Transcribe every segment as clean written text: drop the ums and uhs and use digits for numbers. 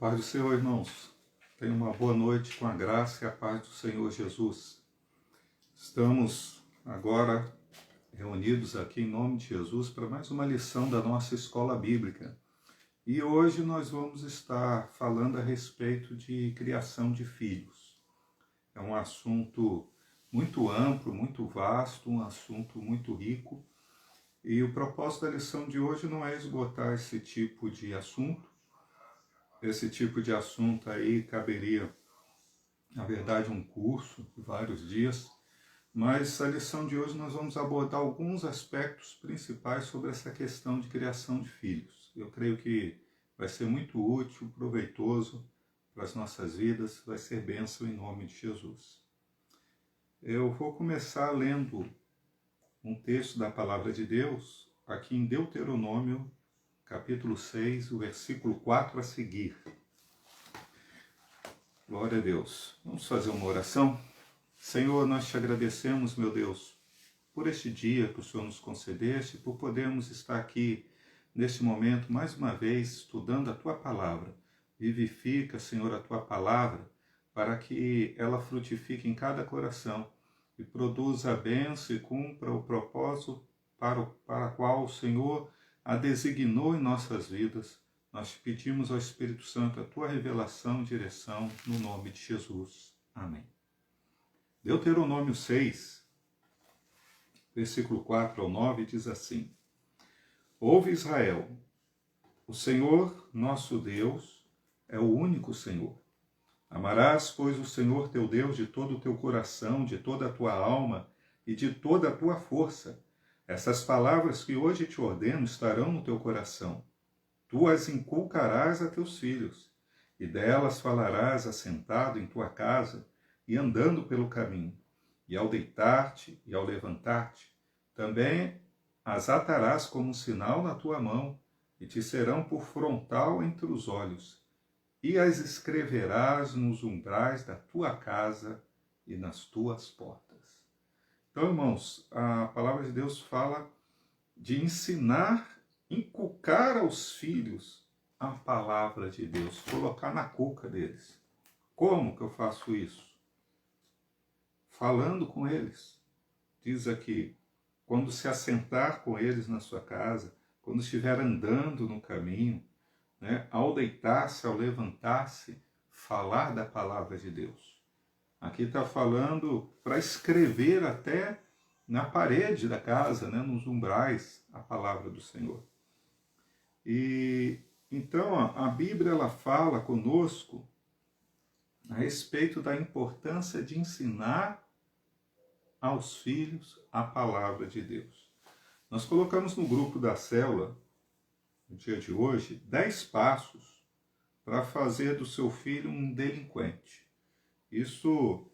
Paz do Senhor, irmãos. Tenham uma boa noite com a graça e a paz do Senhor Jesus. Estamos agora reunidos aqui em nome de Jesus para mais uma lição da nossa escola bíblica. E hoje nós vamos estar falando a respeito de criação de filhos. É um assunto muito amplo, muito vasto, um assunto muito rico. E o propósito da lição de hoje não é esgotar esse tipo de assunto. Esse tipo de assunto aí caberia, na verdade, um curso de vários dias, mas a lição de hoje nós vamos abordar alguns aspectos principais sobre essa questão de criação de filhos. Eu creio que vai ser muito útil, proveitoso para as nossas vidas, vai ser bênção em nome de Jesus. Eu vou começar lendo um texto da Palavra de Deus, aqui em Deuteronômio, capítulo 6, o versículo 4 a seguir. Glória a Deus. Vamos fazer uma oração? Senhor, nós te agradecemos, meu Deus, por este dia que o Senhor nos concedeste, por podermos estar aqui neste momento, mais uma vez, estudando a Tua Palavra. Vivifica, Senhor, a Tua Palavra, para que ela frutifique em cada coração e produza a bênção e cumpra o propósito para o qual o Senhor a designou em nossas vidas. Nós te pedimos ao Espírito Santo a tua revelação e direção no nome de Jesus. Amém. Deuteronômio 6, versículo 4 ao 9 diz assim: Ouve Israel, o Senhor nosso Deus é o único Senhor. Amarás, pois, o Senhor teu Deus de todo o teu coração, de toda a tua alma e de toda a tua força. Essas palavras que hoje te ordeno estarão no teu coração. Tu as inculcarás a teus filhos, e delas falarás assentado em tua casa e andando pelo caminho, e ao deitar-te e ao levantar-te. Também as atarás como um sinal na tua mão, e te serão por frontal entre os olhos, e as escreverás nos umbrais da tua casa e nas tuas portas. Então, irmãos, a palavra de Deus fala de ensinar, inculcar aos filhos a palavra de Deus, colocar na cuca deles. Como que eu faço isso? Falando com eles. Diz aqui, quando se assentar com eles na sua casa, quando estiver andando no caminho, né, ao deitar-se, ao levantar-se, falar da palavra de Deus. Aqui está falando para escrever até na parede da casa, né, nos umbrais, a palavra do Senhor. E então a Bíblia ela fala conosco a respeito da importância de ensinar aos filhos a palavra de Deus. Nós colocamos no grupo da célula, no dia de hoje, 10 passos para fazer do seu filho um delinquente. Isso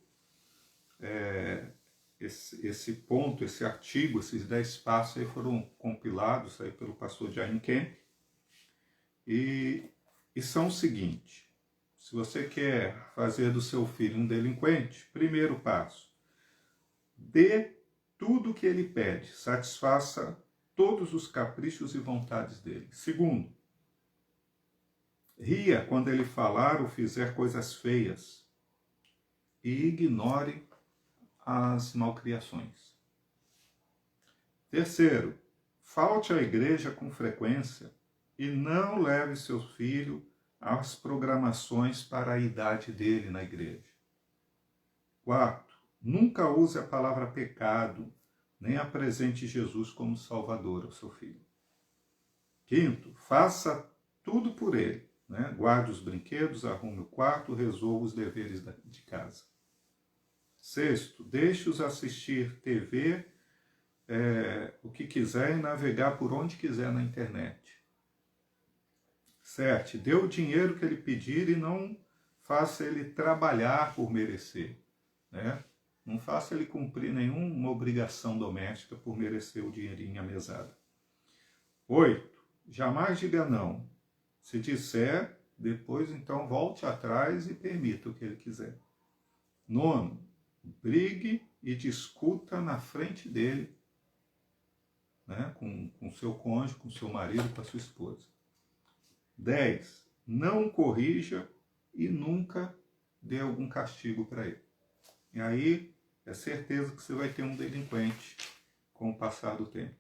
esse ponto, esse artigo, esses 10 passos aí foram compilados aí pelo pastor Jaime Kemp e são o seguinte: se você quer fazer do seu filho um delinquente, primeiro passo, dê tudo o que ele pede, satisfaça todos os caprichos e vontades dele. Segundo, ria quando ele falar ou fizer coisas feias e ignore as malcriações. Terceiro, falte à igreja com frequência e não leve seu filho às programações para a idade dele na igreja. Quarto, nunca use a palavra pecado, nem apresente Jesus como Salvador ao seu filho. Quinto, faça tudo por ele, né? Guarde os brinquedos, arrume o quarto, resolva os deveres de casa. Sexto, deixe-os assistir TV, o que quiser e navegar por onde quiser na internet. 7, dê o dinheiro que ele pedir e não faça ele trabalhar por merecer, né? Não faça ele cumprir nenhuma obrigação doméstica por merecer o dinheirinho à mesada. 8, jamais diga não. Se disser, depois então volte atrás e permita o que ele quiser. 9, brigue e discuta na frente dele, né, com seu cônjuge, com seu marido, com a sua esposa. 10. não corrija e nunca dê algum castigo para ele. E aí é certeza que você vai ter um delinquente com o passar do tempo.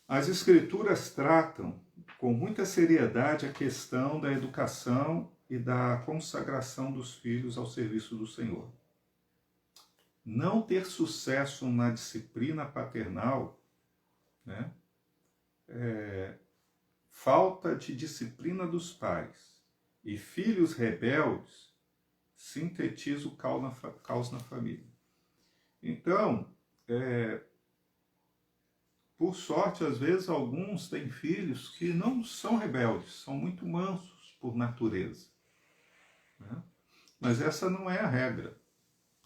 As Escrituras tratam com muita seriedade a questão da educação e da consagração dos filhos ao serviço do Senhor. Não ter sucesso na disciplina paternal, né, falta de disciplina dos pais e filhos rebeldes sintetiza o caos na família. Então, por sorte, às vezes, alguns têm filhos que não são rebeldes, são muito mansos por natureza, né? Mas essa não é a regra,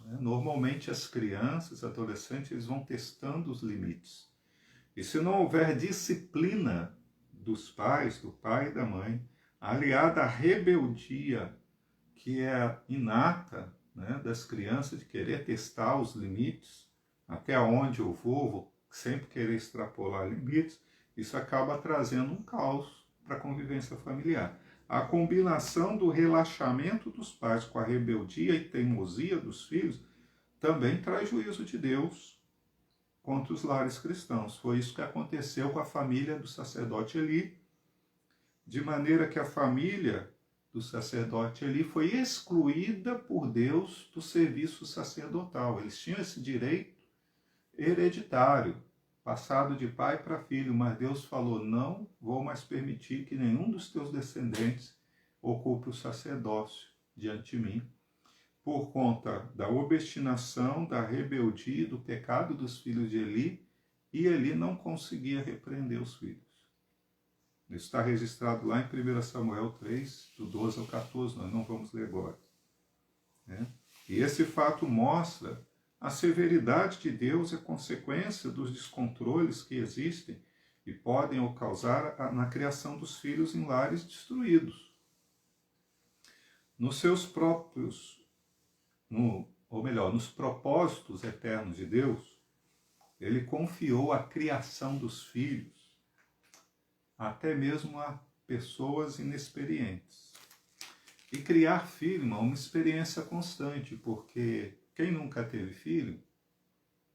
né? Normalmente, as crianças, adolescentes, eles vão testando os limites. E se não houver disciplina dos pais, do pai e da mãe, aliada à rebeldia que é inata, né, das crianças, de querer testar os limites, até onde eu vou sempre querer extrapolar limites, isso acaba trazendo um caos para a convivência familiar. A combinação do relaxamento dos pais com a rebeldia e teimosia dos filhos também traz juízo de Deus contra os lares cristãos. Foi isso que aconteceu com a família do sacerdote Eli, de maneira que a família do sacerdote Eli foi excluída por Deus do serviço sacerdotal. Eles tinham esse direito hereditário, passado de pai para filho, mas Deus falou: não vou mais permitir que nenhum dos teus descendentes ocupe o sacerdócio diante de mim, por conta da obstinação, da rebeldia, do pecado dos filhos de Eli, e Eli não conseguia repreender os filhos. Isso está registrado lá em 1 Samuel 3, do 12 ao 14, nós não vamos ler agora, né? E esse fato mostra a severidade de Deus é consequência dos descontroles que existem e podem causar na criação dos filhos em lares destruídos. Nos seus próprios, nos propósitos eternos de Deus, ele confiou a criação dos filhos até mesmo a pessoas inexperientes. E criar filho é uma experiência constante, porque quem nunca teve filho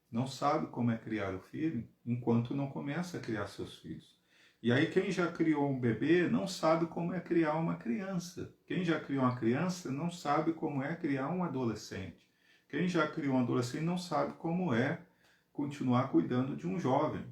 não sabe como é criar o filho enquanto não começa a criar seus filhos. E aí quem já criou um bebê não sabe como é criar uma criança. Quem já criou uma criança não sabe como é criar um adolescente. Quem já criou um adolescente não sabe como é continuar cuidando de um jovem.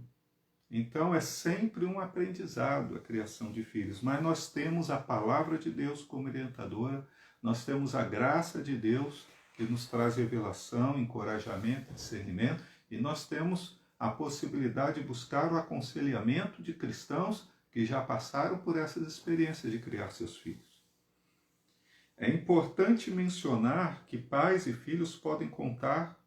Então é sempre um aprendizado a criação de filhos, mas nós temos a palavra de Deus como orientadora, nós temos a graça de Deus que nos traz revelação, encorajamento, discernimento, e nós temos a possibilidade de buscar o aconselhamento de cristãos que já passaram por essas experiências de criar seus filhos. É importante mencionar que pais e filhos podem contar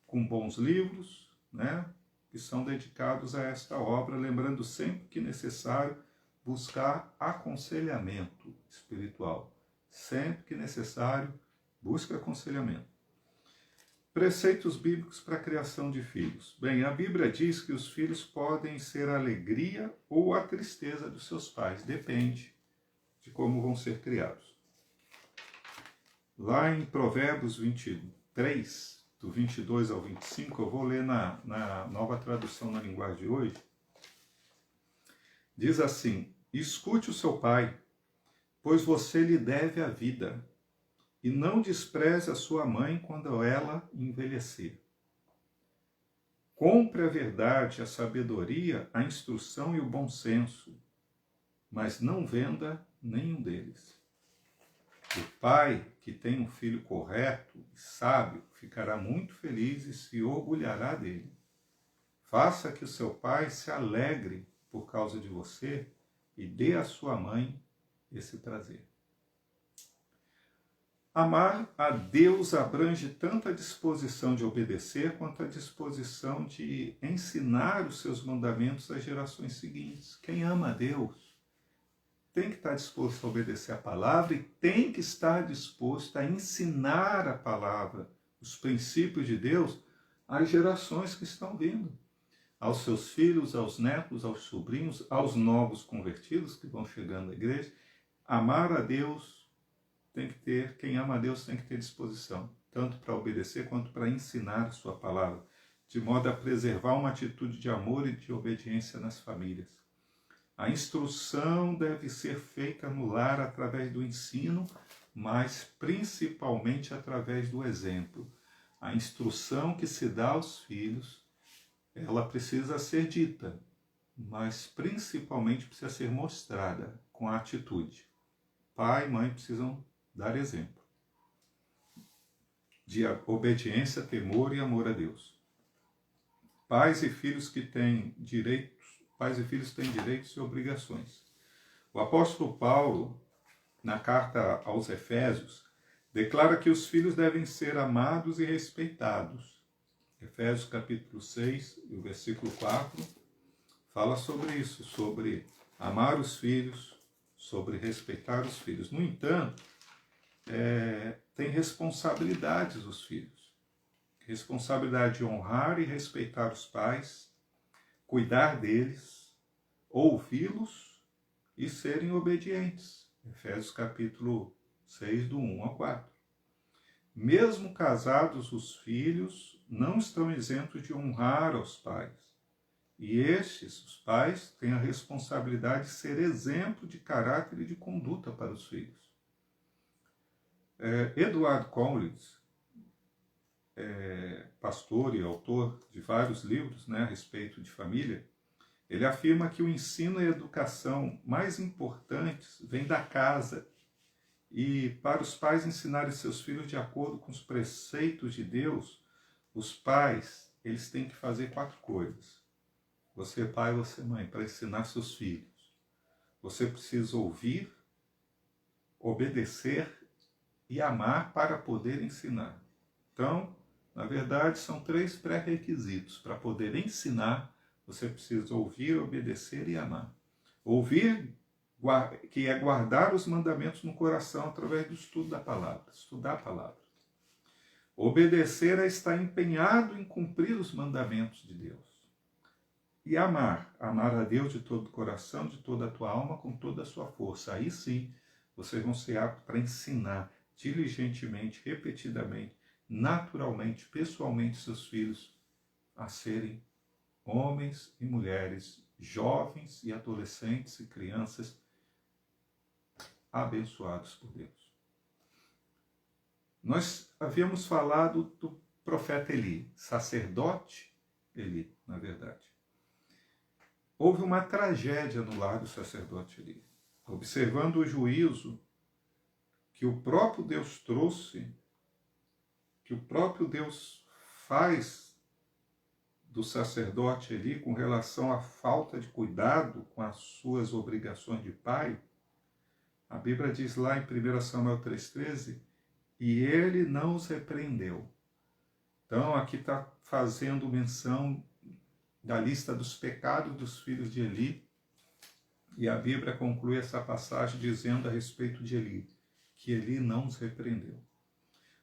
com bons livros, né, que são dedicados a esta obra, lembrando sempre que é necessário buscar aconselhamento espiritual. Sempre que necessário, busque aconselhamento. Preceitos bíblicos para a criação de filhos. Bem, a Bíblia diz que os filhos podem ser a alegria ou a tristeza dos seus pais, depende de como vão ser criados. Lá em Provérbios 23, do 22 ao 25, eu vou ler na nova tradução na linguagem de hoje. Diz assim: escute o seu pai, pois você lhe deve a vida, e não despreze a sua mãe quando ela envelhecer. Compre a verdade, a sabedoria, a instrução e o bom senso, mas não venda nenhum deles. O pai que tem um filho correto e sábio ficará muito feliz e se orgulhará dele. Faça que o seu pai se alegre por causa de você e dê à sua mãe esse prazer. Amar a Deus abrange tanto a disposição de obedecer quanto a disposição de ensinar os seus mandamentos às gerações seguintes. Quem ama a Deus tem que estar disposto a obedecer a palavra e tem que estar disposto a ensinar a palavra, os princípios de Deus, às gerações que estão vindo, aos seus filhos, aos netos, aos sobrinhos, aos novos convertidos que vão chegando à igreja. amar a Deus tem que ter, quem ama a Deus tem que ter disposição, tanto para obedecer quanto para ensinar a sua palavra, de modo a preservar uma atitude de amor e de obediência nas famílias. A instrução deve ser feita no lar através do ensino, mas principalmente através do exemplo. A instrução que se dá aos filhos, ela precisa ser dita, mas principalmente precisa ser mostrada com a atitude. Pai e mãe precisam dar exemplo de obediência, temor e amor a Deus. Pais e filhos têm direitos e obrigações. O apóstolo Paulo, na carta aos Efésios, declara que os filhos devem ser amados e respeitados. Efésios capítulo 6, o versículo 4, fala sobre isso, sobre amar os filhos, sobre respeitar os filhos. No entanto, tem responsabilidades os filhos. Responsabilidade de honrar e respeitar os pais, cuidar deles, ouvi-los e serem obedientes. Efésios capítulo 6, do 1 ao 4. Mesmo casados, os filhos não estão isentos de honrar aos pais. E estes, os pais, têm a responsabilidade de ser exemplo de caráter e de conduta para os filhos. Edward Collins, pastor e autor de vários livros, a respeito de família, ele afirma que o ensino e a educação mais importantes vêm da casa, e para os pais ensinarem seus filhos de acordo com os preceitos de Deus, os pais, eles têm que fazer 4 coisas. Você, pai, você, mãe, para ensinar seus filhos. Você precisa ouvir, obedecer e amar para poder ensinar. Então, na verdade, são 3 pré-requisitos. Para poder ensinar, você precisa ouvir, obedecer e amar. Ouvir, que é guardar os mandamentos no coração através do estudo da palavra, estudar a palavra. Obedecer é estar empenhado em cumprir os mandamentos de Deus. E amar a Deus de todo o coração, de toda a tua alma, com toda a sua força. Aí sim, vocês vão ser aptos para ensinar diligentemente, repetidamente, naturalmente, pessoalmente seus filhos a serem homens e mulheres, jovens e adolescentes e crianças abençoados por Deus. Nós havíamos falado do profeta Eli, sacerdote Eli, na verdade. Houve uma tragédia no lar do sacerdote Eli. Observando o juízo que o próprio Deus trouxe, que o próprio Deus faz do sacerdote Eli com relação à falta de cuidado com as suas obrigações de pai, a Bíblia diz lá em 1 Samuel 3,13, e ele não os repreendeu. Então aqui está fazendo menção da lista dos pecados dos filhos de Eli, e a Bíblia conclui essa passagem dizendo a respeito de Eli, que Eli não os repreendeu.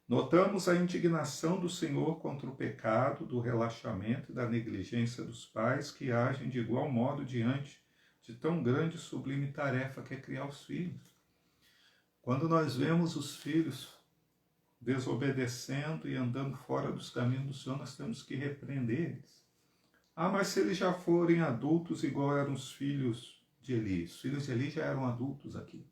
Notamos a indignação do Senhor contra o pecado, do relaxamento e da negligência dos pais que agem de igual modo diante de tão grande e sublime tarefa que é criar os filhos. Quando nós vemos os filhos desobedecendo e andando fora dos caminhos do Senhor, nós temos que repreender eles. Mas se eles já forem adultos igual eram os filhos de Eli, os filhos de Eli já eram adultos aqui.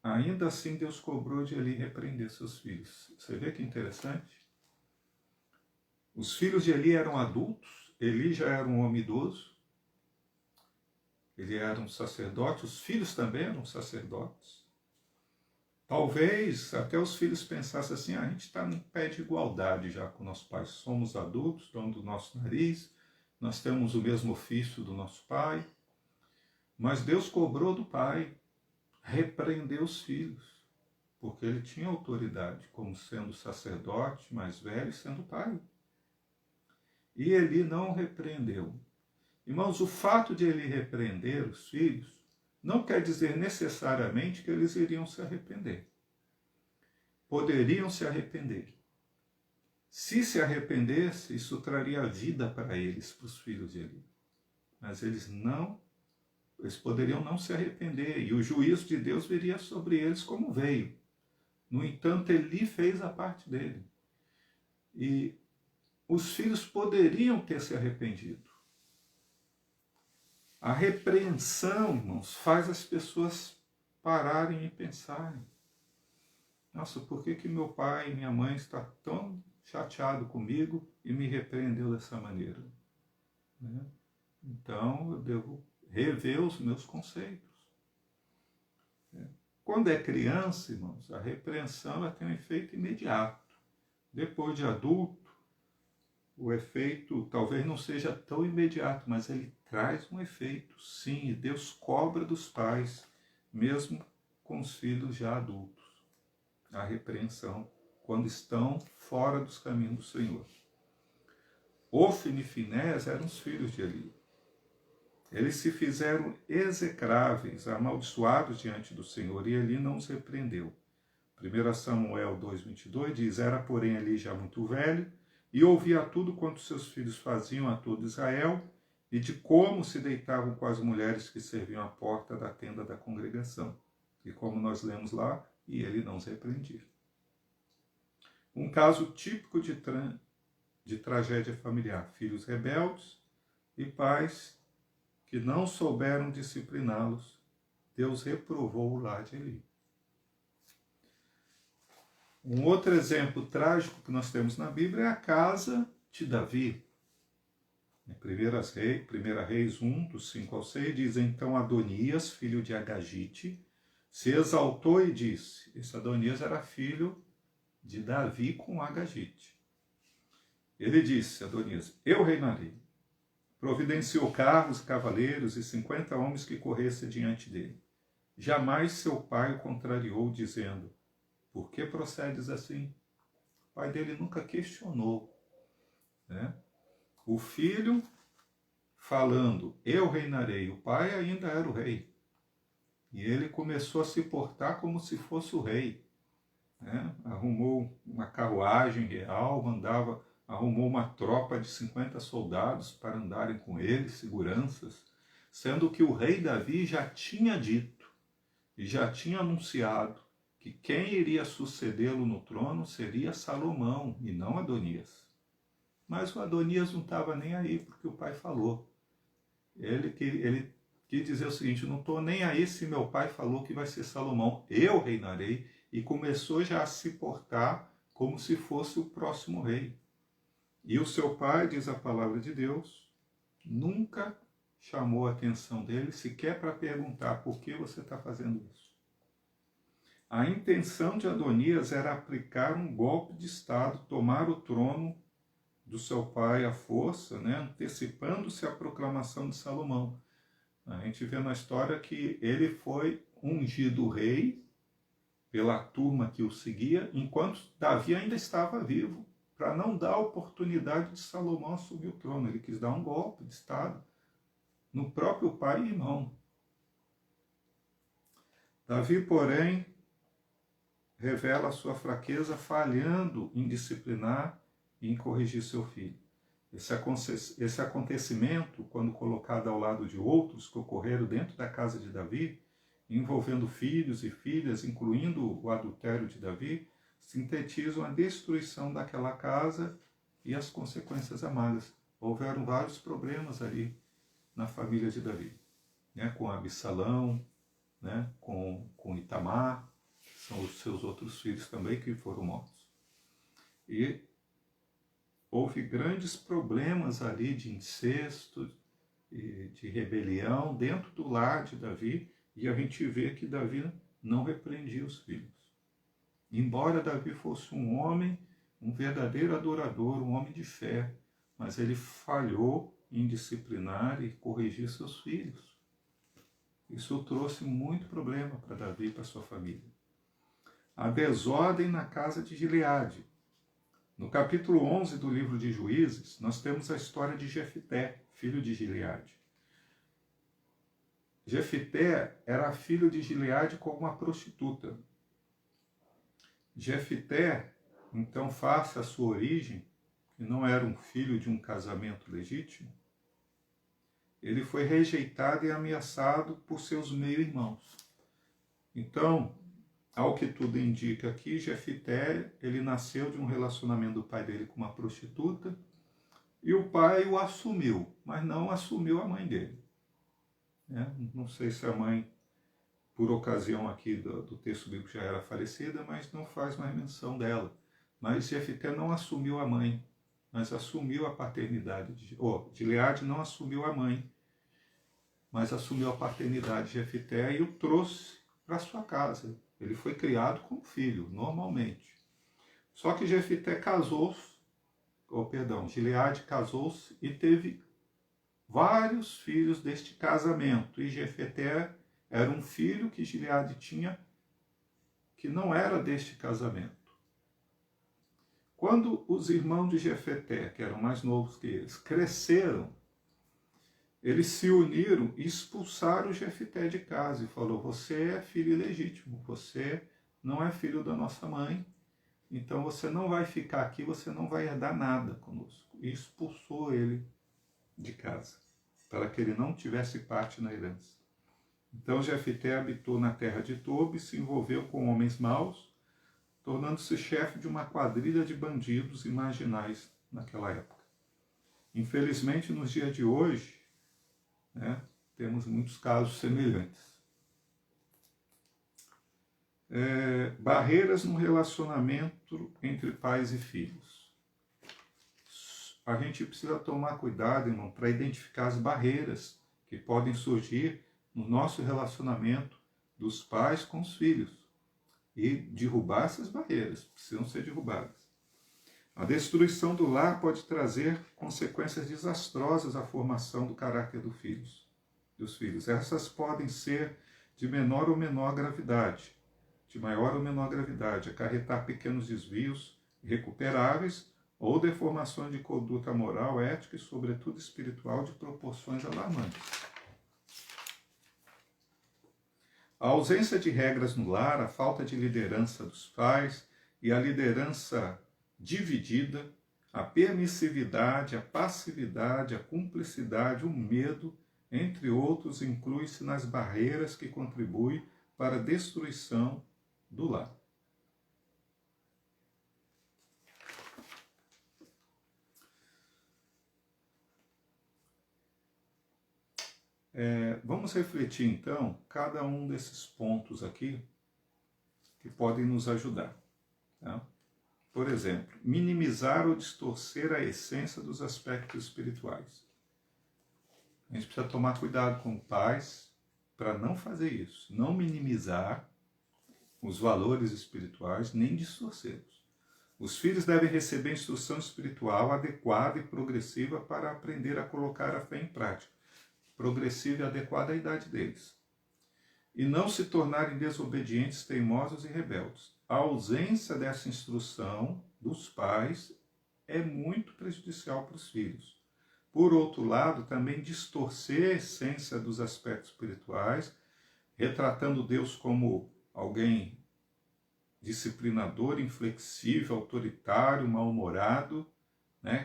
Ainda assim Deus cobrou de Eli repreender seus filhos. Você vê que interessante? Os filhos de Eli eram adultos, Eli já era um homem idoso, ele era um sacerdote, os filhos também eram sacerdotes. Talvez até os filhos pensassem assim, a gente está num pé de igualdade já com nossos pais. Somos adultos, dono do nosso nariz, nós temos o mesmo ofício do nosso pai. Mas Deus cobrou do pai, repreendeu os filhos, porque ele tinha autoridade, como sendo sacerdote mais velho e sendo pai. E Eli não repreendeu. Irmãos, o fato de ele repreender os filhos não quer dizer necessariamente que eles iriam se arrepender. Poderiam se arrepender. Se arrependesse, isso traria vida para eles, para os filhos de Eli. Mas eles não Eles poderiam não se arrepender, e o juízo de Deus viria sobre eles como veio. No entanto, Eli fez a parte dele. E os filhos poderiam ter se arrependido. A repreensão, irmãos, faz as pessoas pararem e pensarem. Nossa, por que meu pai e minha mãe estão tão chateados comigo e me repreendeu dessa maneira? Né? Então, eu devo rever os meus conceitos. Quando é criança, irmãos, a repreensão ela tem um efeito imediato. Depois de adulto, o efeito talvez não seja tão imediato, mas ele traz um efeito, sim, e Deus cobra dos pais, mesmo com os filhos já adultos, a repreensão, quando estão fora dos caminhos do Senhor. Ofni e Finés eram os filhos de Eli. Eles se fizeram execráveis, amaldiçoados diante do Senhor, e Eli não os repreendeu. 1 Samuel 2,22 diz: Era, porém, Eli já muito velho, e ouvia tudo quanto seus filhos faziam a todo Israel, e de como se deitavam com as mulheres que serviam à porta da tenda da congregação. E como nós lemos lá, e ele não os repreendia. Um caso típico de tragédia familiar: filhos rebeldes e pais que não souberam discipliná-los. Deus reprovou o lar de Eli. Um outro exemplo trágico que nós temos na Bíblia é a casa de Davi. Em 1 Reis 1, dos 5 ao 6, diz: Então Adonias, filho de Agagite, se exaltou e disse. Esse Adonias era filho de Davi com Agagite. Ele disse, Adonias: Eu reinarei. Providenciou carros, cavaleiros e 50 homens que corressem diante dele. Jamais seu pai o contrariou, dizendo: Por que procedes assim? O pai dele nunca questionou. Né? O filho falando, eu reinarei. O pai ainda era o rei. E ele começou a se portar como se fosse o rei. Né? Arrumou uma carruagem real, arrumou uma tropa de 50 soldados para andarem com ele, seguranças, sendo que o rei Davi já tinha dito e já tinha anunciado que quem iria sucedê-lo no trono seria Salomão e não Adonias. Mas o Adonias não estava nem aí porque o pai falou. Ele quis dizer o seguinte: não estou nem aí se meu pai falou que vai ser Salomão, eu reinarei, e começou já a se portar como se fosse o próximo rei. E o seu pai, diz a palavra de Deus, nunca chamou a atenção dele, sequer para perguntar por que você está fazendo isso. A intenção de Adonias era aplicar um golpe de Estado, tomar o trono do seu pai à força, né, antecipando-se à proclamação de Salomão. A gente vê na história que ele foi ungido rei pela turma que o seguia, enquanto Davi ainda estava vivo, para não dar a oportunidade de Salomão assumir o trono. Ele quis dar um golpe de Estado no próprio pai e irmão. Davi, porém, revela a sua fraqueza falhando em disciplinar e em corrigir seu filho. Esse acontecimento, quando colocado ao lado de outros que ocorreram dentro da casa de Davi, envolvendo filhos e filhas, incluindo o adultério de Davi, sintetizam a destruição daquela casa e as consequências amargas. Houveram vários problemas ali na família de Davi, né? Com Absalão, né? com Itamar, que são os seus outros filhos também que foram mortos. E houve grandes problemas ali de incesto, de rebelião dentro do lar de Davi, e a gente vê que Davi não repreendia os filhos. Embora Davi fosse um homem, um verdadeiro adorador, um homem de fé, mas ele falhou em disciplinar e corrigir seus filhos. Isso trouxe muito problema para Davi e para sua família. A desordem na casa de Gileade. No capítulo 11 do livro de Juízes, nós temos a história de Jefté, filho de Gileade. Jefté era filho de Gileade com uma prostituta. Jefté, então, face à sua origem, que não era um filho de um casamento legítimo, ele foi rejeitado e ameaçado por seus meio-irmãos. Então, ao que tudo indica aqui, Jefité, ele nasceu de um relacionamento do pai dele com uma prostituta, e o pai o assumiu, mas não assumiu a mãe dele. Não sei se a mãe, por ocasião aqui do texto bíblico, já era falecida, mas não faz mais menção dela. Mas Jefité não assumiu a mãe, mas assumiu a paternidade. Gileade não assumiu a mãe, mas assumiu a paternidade de Jefité e o trouxe para sua casa. Ele foi criado como filho, normalmente. Só que Jefité casou-se, Gileade casou-se e teve vários filhos deste casamento. E Jefité era um filho que Gileade tinha que não era deste casamento. Quando os irmãos de Jefité, que eram mais novos que eles, cresceram, eles se uniram e expulsaram Jefité de casa e falou: você é filho ilegítimo, você não é filho da nossa mãe, então você não vai ficar aqui, você não vai herdar nada conosco. E expulsou ele de casa, para que ele não tivesse parte na herança. Então Jefité habitou na terra de Tobi, se envolveu com homens maus, tornando-se chefe de uma quadrilha de bandidos marginais naquela época. Infelizmente, nos dias de hoje, temos muitos casos semelhantes. Barreiras no relacionamento entre pais e filhos. A gente precisa tomar cuidado, irmão, para identificar as barreiras que podem surgir no nosso relacionamento dos pais com os filhos e derrubar essas barreiras, precisam ser derrubadas. A destruição do lar pode trazer consequências desastrosas à formação do caráter dos filhos. Essas podem ser de menor ou menor gravidade, de maior ou menor gravidade, acarretar pequenos desvios irrecuperáveis ou deformações de conduta moral, ética e, sobretudo, espiritual de proporções alarmantes. A ausência de regras no lar, a falta de liderança dos pais e a liderança dividida, a permissividade, a passividade, a cumplicidade, o medo, entre outros, inclui-se nas barreiras que contribuem para a destruição do lar. Vamos refletir, então, cada um desses pontos aqui que podem nos ajudar. Tá? Por exemplo, minimizar ou distorcer a essência dos aspectos espirituais. A gente precisa tomar cuidado com pais para não fazer isso, não minimizar os valores espirituais, nem distorcê-los. Os filhos devem receber instrução espiritual adequada e progressiva para aprender a colocar a fé em prática. Progressiva e adequada à idade deles. E não se tornarem desobedientes, teimosos e rebeldes. A ausência dessa instrução dos pais é muito prejudicial para os filhos. Por outro lado, também distorcer a essência dos aspectos espirituais, retratando Deus como alguém disciplinador, inflexível, autoritário, mal-humorado,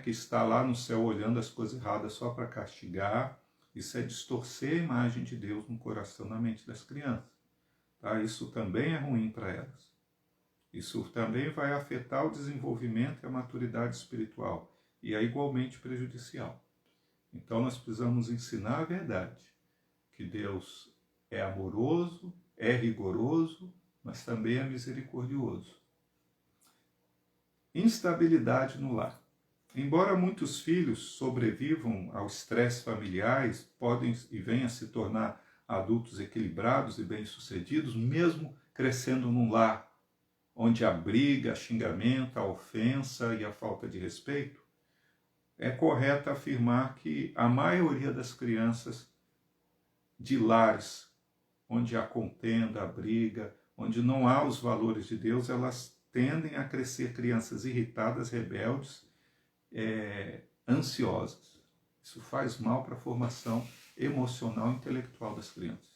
que está lá no céu olhando as coisas erradas só para castigar. Isso é distorcer a imagem de Deus no coração, na mente das crianças. Tá? Isso também é ruim para elas. Isso também vai afetar o desenvolvimento e a maturidade espiritual. E é igualmente prejudicial. Então nós precisamos ensinar a verdade. Que Deus é amoroso, é rigoroso, mas também é misericordioso. Instabilidade no lar. Embora muitos filhos sobrevivam ao estresse familiares, podem e venham a se tornar adultos equilibrados e bem-sucedidos, mesmo crescendo num lar onde a briga, a xingamento, a ofensa e a falta de respeito, é correto afirmar que a maioria das crianças de lares onde há contenda, a briga, onde não há os valores de Deus, elas tendem a crescer crianças irritadas, rebeldes, ansiosas. Isso faz mal para a formação emocional e intelectual das crianças.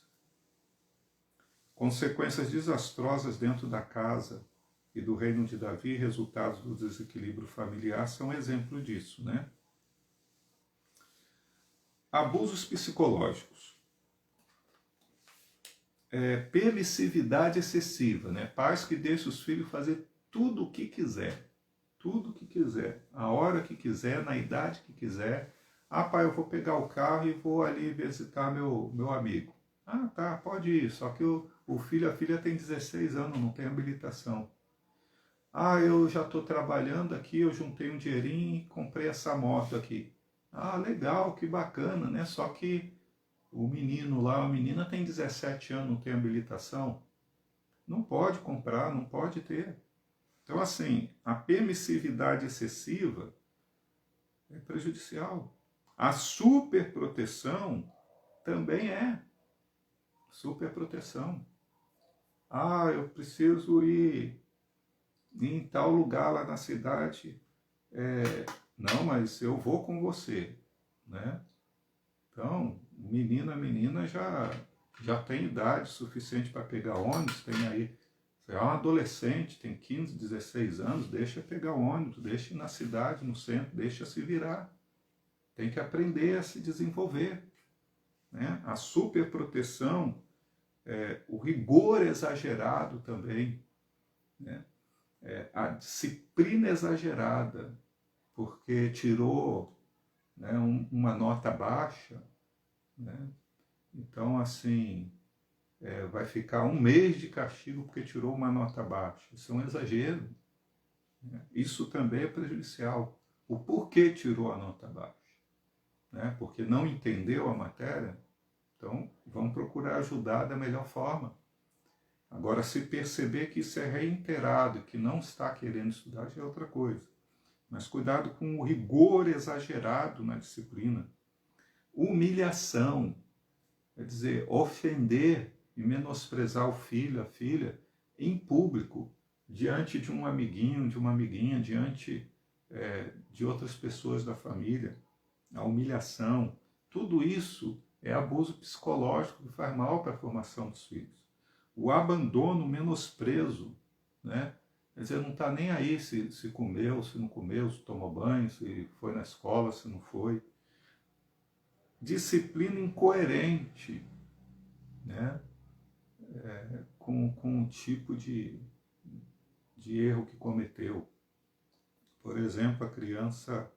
Consequências desastrosas dentro da casa e do reino de Davi, resultados do desequilíbrio familiar, são exemplo disso, Abusos psicológicos. Permissividade excessiva, né? Pais que deixam os filhos fazer tudo o que quiser. Tudo o que quiser. A hora que quiser, na idade que quiser. Ah, pai, eu vou pegar o carro e vou ali visitar meu amigo. Ah, tá, pode ir. Só que o filho, a filha tem 16 anos, não tem habilitação. Ah, eu já estou trabalhando aqui, eu juntei um dinheirinho e comprei essa moto aqui. Ah, legal, que bacana, né? Só que o menino lá, a menina tem 17 anos, não tem habilitação. Não pode comprar, não pode ter. Então, assim, a permissividade excessiva é prejudicial. A superproteção também é superproteção. Ah, eu preciso ir em tal lugar lá na cidade. Não, mas eu vou com você, né? Então, menina já tem idade suficiente para pegar ônibus, tem aí, você é um adolescente, tem 15, 16 anos, deixa pegar ônibus, deixa ir na cidade, no centro, deixa se virar. Tem que aprender a se desenvolver, né? A superproteção, o rigor exagerado também, né? A disciplina exagerada, porque tirou, né, uma nota baixa, né? Então, assim, vai ficar um mês de castigo porque tirou uma nota baixa. Isso é um exagero, né? Isso também é prejudicial. O porquê tirou a nota baixa, né? Porque não entendeu a matéria. Então, vamos procurar ajudar da melhor forma. Agora, se perceber que isso é reiterado e que não está querendo estudar, já é outra coisa. Mas cuidado com o rigor exagerado na disciplina. Humilhação, quer dizer, ofender e menosprezar o filho, a filha, em público, diante de um amiguinho, de uma amiguinha, diante de outras pessoas da família. A humilhação, tudo isso é abuso psicológico que faz mal para a formação dos filhos. O abandono, o menosprezo, né? Quer dizer, não está nem aí se comeu, se não comeu, se tomou banho, se foi na escola, se não foi. Disciplina incoerente, né? Com o tipo de erro que cometeu. Por exemplo, a criança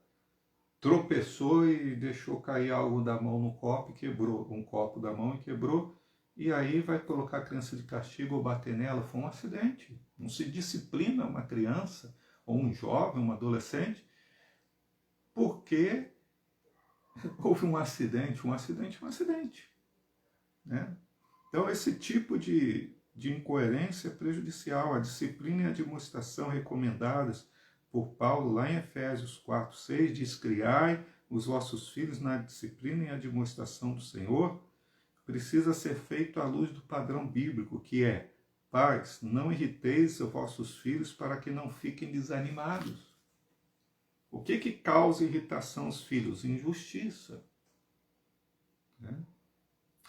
tropeçou e deixou cair algo da mão no copo e quebrou, um copo da mão e quebrou, e aí vai colocar a criança de castigo ou bater nela. Foi um acidente. Não se disciplina uma criança, ou um jovem, um adolescente, porque houve um acidente. Um acidente é um acidente, né? Então, esse tipo de incoerência é prejudicial. A disciplina e a admoestação recomendadas por Paulo, lá em Efésios 4, 6, diz: criai os vossos filhos na disciplina e admoestação do Senhor, precisa ser feito à luz do padrão bíblico, que é: pais, não irriteis os vossos filhos para que não fiquem desanimados. O que causa irritação aos filhos? Injustiça, né?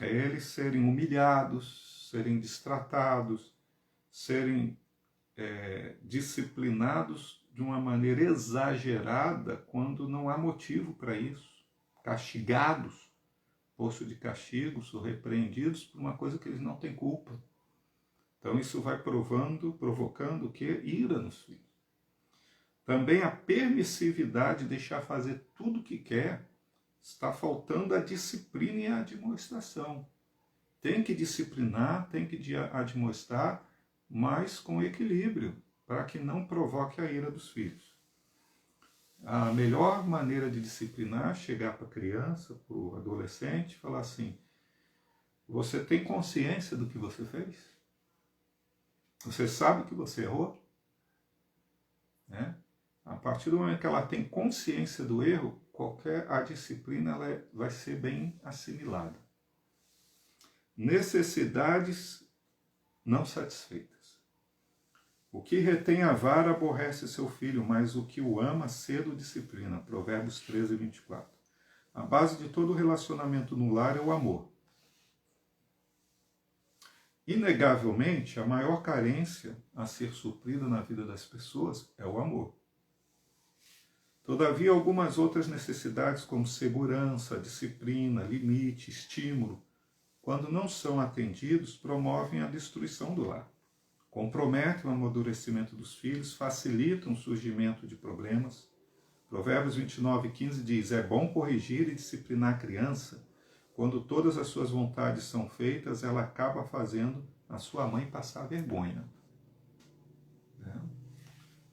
É eles serem humilhados, serem destratados, serem disciplinados de uma maneira exagerada quando não há motivo para isso, castigados, posto de castigos ou repreendidos por uma coisa que eles não têm culpa. Então isso vai provocando o que? Ira nos filhos. Também a permissividade de deixar fazer tudo o que quer, está faltando a disciplina e a admoestação. Tem que disciplinar, tem que admoestar, mas com equilíbrio, para que não provoque a ira dos filhos. A melhor maneira de disciplinar é chegar para a criança, para o adolescente, e falar assim: você tem consciência do que você fez? Você sabe que você errou? Né? A partir do momento que ela tem consciência do erro, a disciplina ela vai ser bem assimilada. Necessidades não satisfeitas. O que retém a vara aborrece seu filho, mas o que o ama cedo disciplina. Provérbios 13, 24. A base de todo relacionamento no lar é o amor. Inegavelmente, a maior carência a ser suprida na vida das pessoas é o amor. Todavia, algumas outras necessidades, como segurança, disciplina, limite, estímulo, quando não são atendidos, promovem a destruição do lar, comprometem o amadurecimento dos filhos, facilitam o surgimento de problemas. Provérbios 29:15 diz: é bom corrigir e disciplinar a criança. Quando todas as suas vontades são feitas, ela acaba fazendo a sua mãe passar vergonha.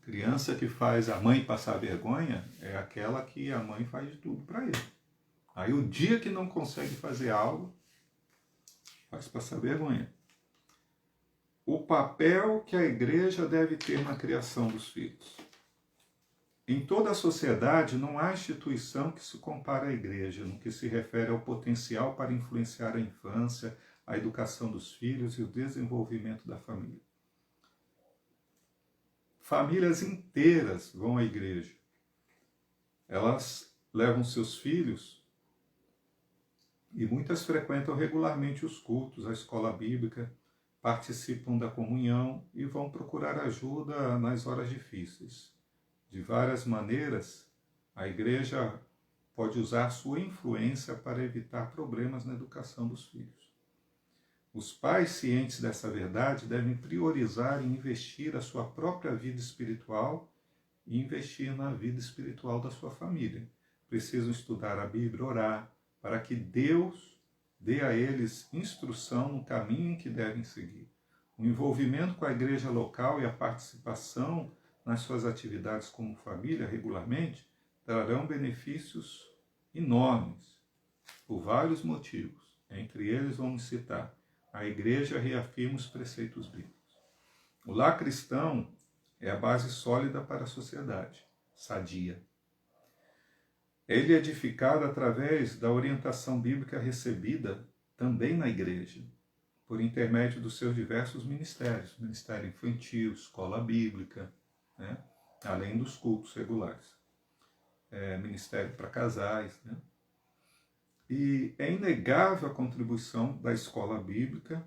Criança que faz a mãe passar vergonha é aquela que a mãe faz de tudo para ele. Aí o dia que não consegue fazer algo, faz passar vergonha. O papel que a igreja deve ter na criação dos filhos. Em toda a sociedade não há instituição que se compare à igreja, no que se refere ao potencial para influenciar a infância, a educação dos filhos e o desenvolvimento da família. Famílias inteiras vão à igreja. Elas levam seus filhos e muitas frequentam regularmente os cultos, a escola bíblica, participam da comunhão e vão procurar ajuda nas horas difíceis. De várias maneiras, a igreja pode usar sua influência para evitar problemas na educação dos filhos. Os pais, cientes dessa verdade, devem priorizar e investir a sua própria vida espiritual e investir na vida espiritual da sua família. Precisam estudar a Bíblia, orar, para que Deus dê a eles instrução no caminho em que devem seguir. O envolvimento com a igreja local e a participação nas suas atividades como família regularmente trarão benefícios enormes, por vários motivos. Entre eles vamos citar: a igreja reafirma os preceitos bíblicos. O lar cristão é a base sólida para a sociedade, sadia. Ele é edificado através da orientação bíblica recebida também na igreja, por intermédio dos seus diversos ministérios, ministério infantil, escola bíblica, além dos cultos regulares, ministério para casais. E é inegável a contribuição da escola bíblica,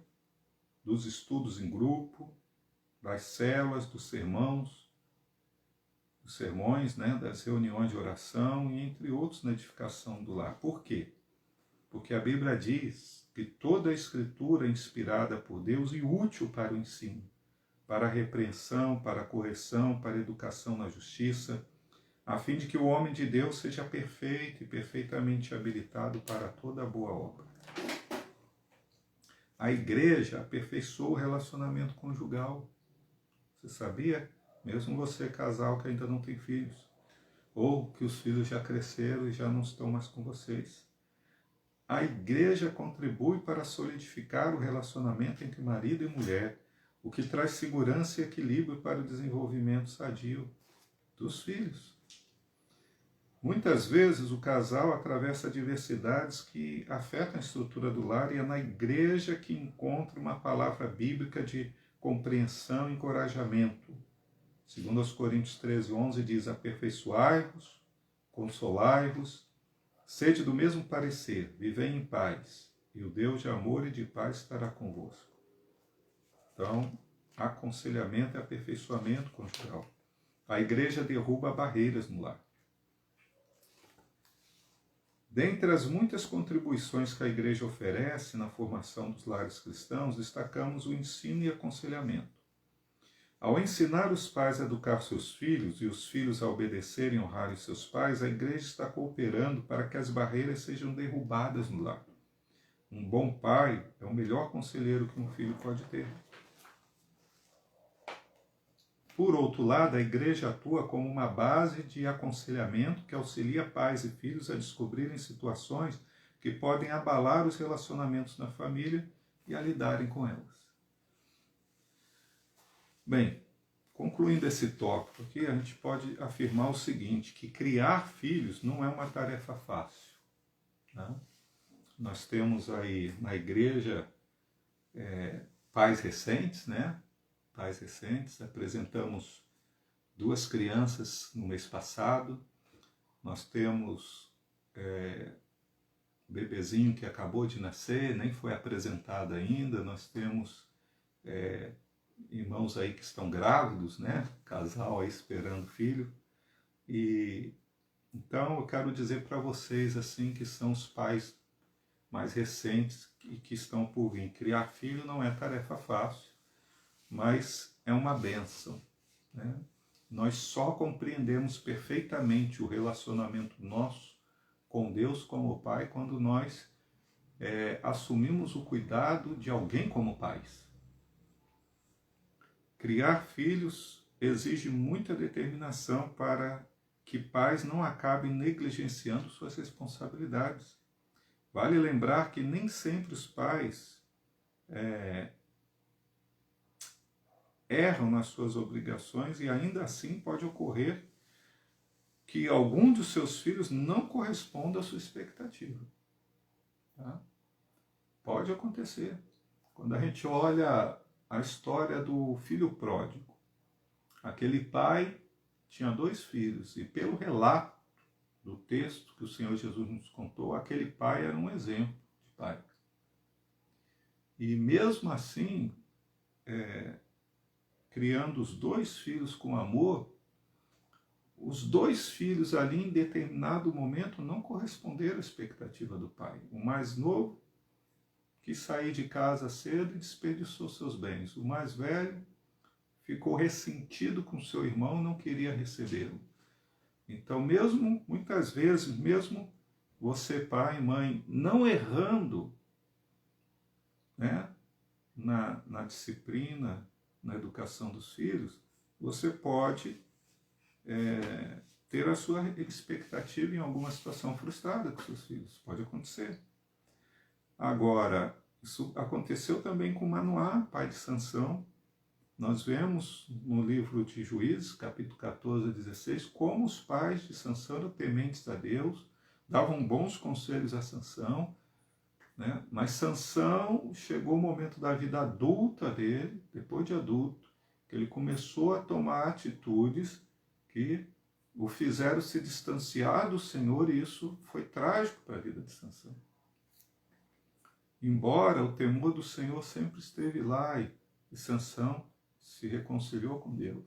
dos estudos em grupo, das células, dos sermões, das reuniões de oração e entre outros na edificação do lar. Por quê? Porque a Bíblia diz que toda a Escritura é inspirada por Deus e útil para o ensino, para a repreensão, para a correção, para a educação na justiça, a fim de que o homem de Deus seja perfeito e perfeitamente habilitado para toda boa obra. A igreja aperfeiçoou o relacionamento conjugal. Você sabia? Mesmo você, casal que ainda não tem filhos, ou que os filhos já cresceram e já não estão mais com vocês. A igreja contribui para solidificar o relacionamento entre marido e mulher, o que traz segurança e equilíbrio para o desenvolvimento sadio dos filhos. Muitas vezes o casal atravessa adversidades que afetam a estrutura do lar e é na igreja que encontra uma palavra bíblica de compreensão e encorajamento. Segundo aos Coríntios 13:11 diz: aperfeiçoai-vos, consolai-vos, sede do mesmo parecer, vivei em paz, e o Deus de amor e de paz estará convosco. Então, aconselhamento e aperfeiçoamento conjugal. A igreja derruba barreiras no lar. Dentre as muitas contribuições que a igreja oferece na formação dos lares cristãos, destacamos o ensino e aconselhamento. Ao ensinar os pais a educar seus filhos e os filhos a obedecerem e honrarem seus pais, a igreja está cooperando para que as barreiras sejam derrubadas no lar. Um bom pai é o melhor conselheiro que um filho pode ter. Por outro lado, a igreja atua como uma base de aconselhamento que auxilia pais e filhos a descobrirem situações que podem abalar os relacionamentos na família e a lidarem com elas. Bem, concluindo esse tópico aqui, a gente pode afirmar o seguinte, que criar filhos não é uma tarefa fácil. Nós temos aí na igreja pais recentes, Pais recentes, apresentamos 2 crianças no mês passado, nós temos bebezinho que acabou de nascer, nem foi apresentado ainda, nós temos irmãos aí que estão grávidos, casal aí esperando filho, e Então, eu quero dizer para vocês, assim, que são os pais mais recentes e que estão por vir. Criar filho não é tarefa fácil, mas é uma bênção, né? Nós só compreendemos perfeitamente o relacionamento nosso com Deus como Pai quando nós assumimos o cuidado de alguém como pais. Criar filhos exige muita determinação para que pais não acabem negligenciando suas responsabilidades. Vale lembrar que nem sempre os pais erram nas suas obrigações e ainda assim pode ocorrer que algum dos seus filhos não corresponda à sua expectativa. Tá? Pode acontecer. Quando a gente olha a história do filho pródigo, aquele pai tinha 2 filhos e pelo relato do texto que o Senhor Jesus nos contou, aquele pai era um exemplo de pai. E mesmo assim, criando os 2 filhos com amor, os 2 filhos ali em determinado momento não corresponderam à expectativa do pai. O mais novo quis sair de casa cedo e desperdiçou seus bens. O mais velho ficou ressentido com seu irmão e não queria recebê-lo. Então, muitas vezes, mesmo você, pai e mãe, não errando, né, na disciplina, na educação dos filhos, você pode ter a sua expectativa em alguma situação frustrada com seus filhos. Pode acontecer. Agora, isso aconteceu também com Manoá, pai de Sansão. Nós vemos no livro de Juízes, capítulo 14 a 16, como os pais de Sansão eram tementes a Deus, davam bons conselhos a Sansão, né? Mas Sansão chegou o momento da vida adulta dele, depois de adulto, que ele começou a tomar atitudes que o fizeram se distanciar do Senhor, e isso foi trágico para a vida de Sansão. Embora o temor do Senhor sempre esteve lá e Sansão se reconciliou com Deus.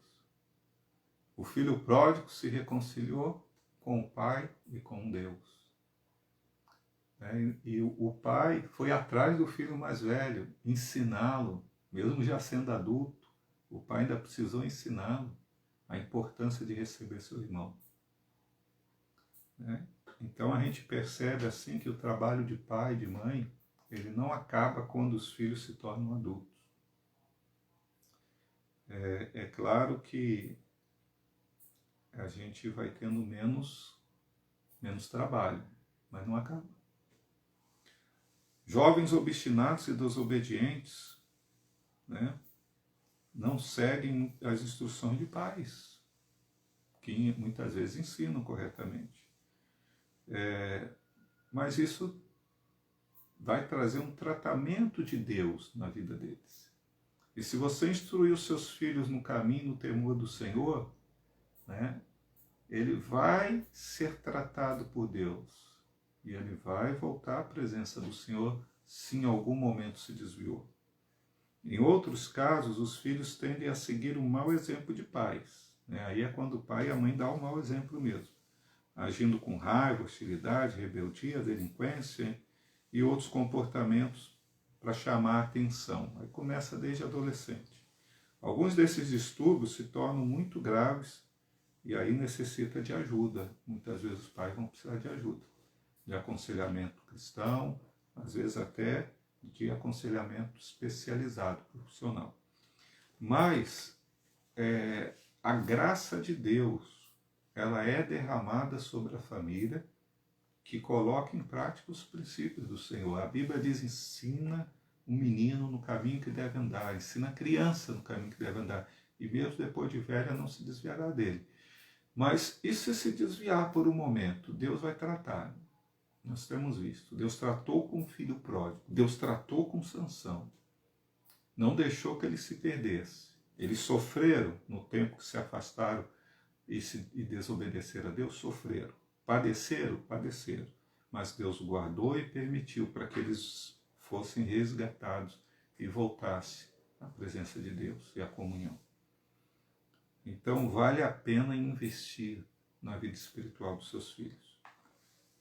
O filho pródigo se reconciliou com o pai e com Deus. E o pai foi atrás do filho mais velho, ensiná-lo, mesmo já sendo adulto. O pai ainda precisou ensiná-lo a importância de receber seu irmão. Então a gente percebe assim que o trabalho de pai e de mãe, ele não acaba quando os filhos se tornam adultos. É claro que a gente vai tendo menos trabalho, mas não acaba. Jovens obstinados e desobedientes, né, não seguem as instruções de pais, que muitas vezes ensinam corretamente. Mas isso vai trazer um tratamento de Deus na vida deles. E se você instruir os seus filhos no caminho, no temor do Senhor, né, ele vai ser tratado por Deus. E ele vai voltar à presença do Senhor se em algum momento se desviou. Em outros casos, os filhos tendem a seguir um mau exemplo de pais. Aí é quando o pai e a mãe dão um mau exemplo mesmo. Agindo com raiva, hostilidade, rebeldia, delinquência e outros comportamentos para chamar a atenção. Aí começa desde adolescente. Alguns desses distúrbios se tornam muito graves e aí necessita de ajuda. Muitas vezes os pais vão precisar de ajuda, de aconselhamento cristão, às vezes até de aconselhamento especializado, profissional. Mas a graça de Deus, ela é derramada sobre a família que coloca em prática os princípios do Senhor. A Bíblia diz: ensina um menino no caminho que deve andar, ensina a criança no caminho que deve andar, e mesmo depois de velha não se desviará dele. Mas e se desviar por um momento? Deus vai tratar. Nós temos visto. Deus tratou com o filho pródigo. Deus tratou com Sansão. Não deixou que ele se perdesse. Eles sofreram no tempo que se afastaram e desobedeceram a Deus, sofreram. Padeceram? Padeceram. Mas Deus guardou e permitiu para que eles fossem resgatados e voltassem à presença de Deus e à comunhão. Então vale a pena investir na vida espiritual dos seus filhos.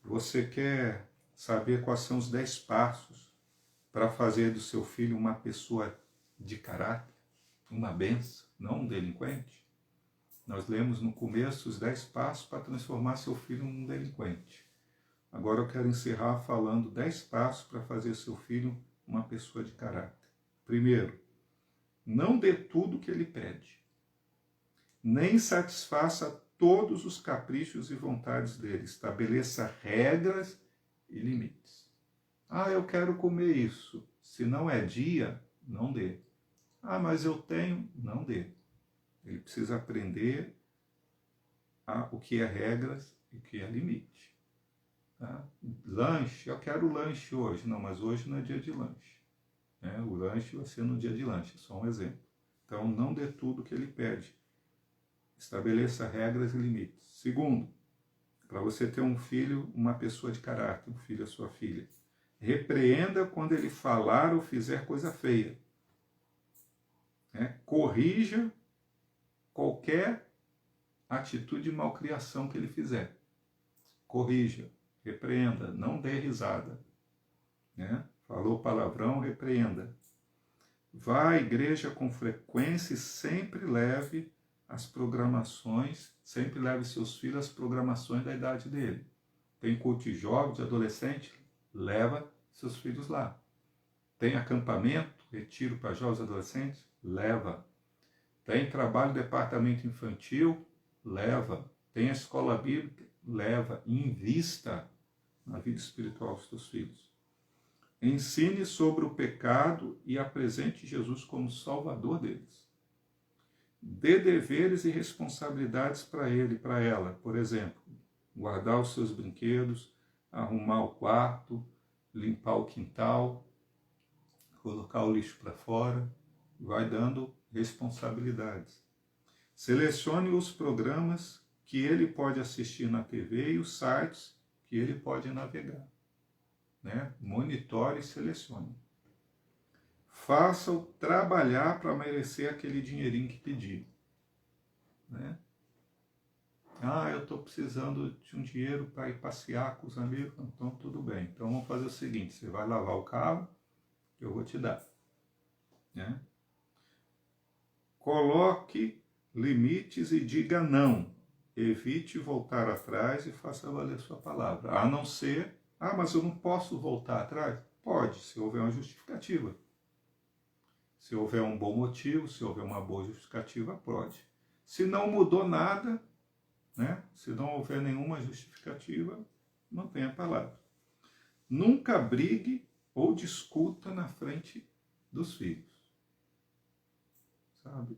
Você quer saber quais são os 10 passos para fazer do seu filho uma pessoa de caráter, uma bênção, não um delinquente? Nós lemos no começo os 10 passos para transformar seu filho num delinquente. Agora eu quero encerrar falando 10 passos para fazer seu filho uma pessoa de caráter. Primeiro, não dê tudo o que ele pede, nem satisfaça todos os caprichos e vontades dele. Estabeleça regras e limites. Ah, eu quero comer isso. Se não é dia, não dê. Ah, mas eu tenho, não dê. Ele precisa aprender o que é regras e o que é limite. Tá? Lanche, eu quero lanche hoje. Não, mas hoje não é dia de lanche. O lanche vai ser no dia de lanche, só um exemplo. Então, não dê tudo o que ele pede. Estabeleça regras e limites. Segundo, para você ter um filho, uma pessoa de caráter, um filho, a sua filha, repreenda quando ele falar ou fizer coisa feia. Corrija qualquer atitude de malcriação que ele fizer. Corrija, repreenda, não dê risada. Falou palavrão, repreenda. Vá à igreja com frequência e sempre leve seus filhos às programações da idade dele. Tem culto de jovens, de adolescente, leva seus filhos lá. Tem acampamento, retiro para jovens e adolescentes, leva. Tem trabalho de departamento infantil, leva. Tem a escola bíblica, leva. Invista na vida espiritual dos seus filhos. Ensine sobre o pecado e apresente Jesus como Salvador deles. Dê deveres e responsabilidades para ele e para ela. Por exemplo, guardar os seus brinquedos, arrumar o quarto, limpar o quintal, colocar o lixo para fora. Vai dando responsabilidades. Selecione os programas que ele pode assistir na TV e os sites que ele pode navegar. Monitore e selecione. Faça-o trabalhar para merecer aquele dinheirinho que pediu. Eu estou precisando de um dinheiro para ir passear com os amigos. Então, tudo bem. Então, vamos fazer o seguinte. Você vai lavar o carro, que eu vou te dar. Coloque limites e diga não. Evite voltar atrás e faça valer sua palavra. A não ser, mas eu não posso voltar atrás? Pode, se houver uma justificativa. Se houver um bom motivo, se houver uma boa justificativa, pode. Se não mudou nada, se não houver nenhuma justificativa, mantenha a palavra. Nunca brigue ou discuta na frente dos filhos. Sabe?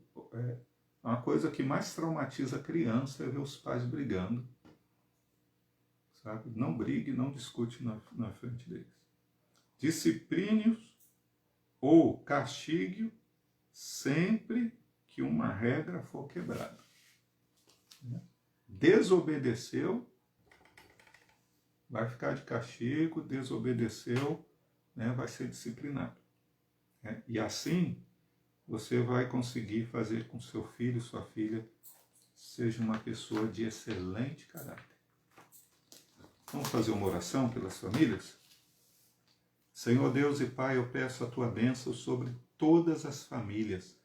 Uma coisa que mais traumatiza a criança é ver os pais brigando. Sabe? Não brigue, não discute na frente deles. Discipline-os ou castigue sempre que uma regra for quebrada. Desobedeceu, vai ficar de castigo, desobedeceu, vai ser disciplinado. E assim, você vai conseguir fazer com seu filho, sua filha, seja uma pessoa de excelente caráter. Vamos fazer uma oração pelas famílias? Senhor Deus e Pai, eu peço a Tua bênção sobre todas as famílias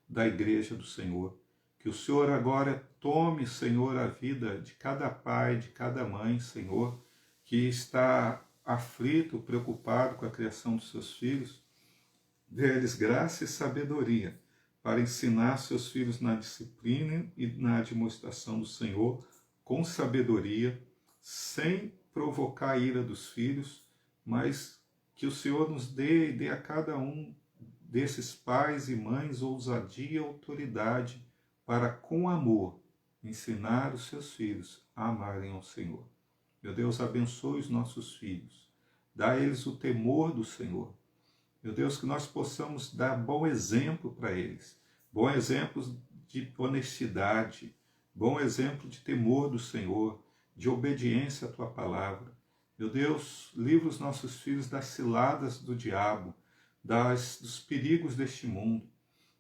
da Igreja do Senhor. Que o Senhor agora tome, Senhor, a vida de cada pai, de cada mãe, Senhor, que está aflito, preocupado com a criação dos seus filhos. Dê-lhes graça e sabedoria para ensinar seus filhos na disciplina e na admoestação do Senhor, com sabedoria, sem provocar a ira dos filhos, mas que o Senhor nos dê e dê a cada um desses pais e mães ousadia e autoridade para, com amor, ensinar os seus filhos a amarem ao Senhor. Meu Deus, abençoe os nossos filhos, dá a eles o temor do Senhor. Meu Deus, que nós possamos dar bom exemplo para eles, bom exemplo de honestidade, bom exemplo de temor do Senhor, de obediência à Tua palavra. Meu Deus, livra os nossos filhos das ciladas do diabo, dos perigos deste mundo,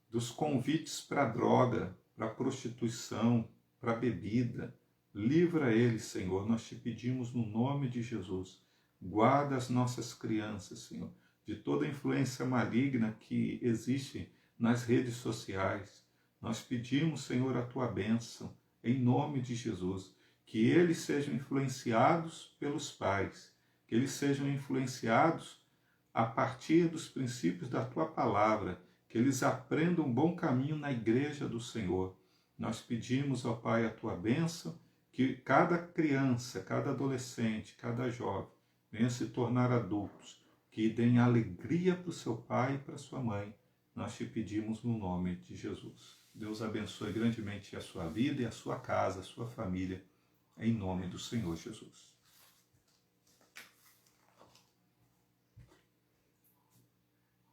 dos convites para a droga, para a prostituição, para a bebida. Livra eles, Senhor, nós te pedimos no nome de Jesus. Guarda as nossas crianças, Senhor, de toda influência maligna que existe nas redes sociais. Nós pedimos, Senhor, a tua bênção, em nome de Jesus, que eles sejam influenciados pelos pais, que eles sejam influenciados a partir dos princípios da tua palavra, que eles aprendam um bom caminho na igreja do Senhor. Nós pedimos, ó Pai, a tua bênção, que cada criança, cada adolescente, cada jovem venha se tornar adultos, que deem alegria para o seu pai e para a sua mãe. Nós te pedimos no nome de Jesus. Deus abençoe grandemente a sua vida e a sua casa, a sua família, em nome do Senhor Jesus.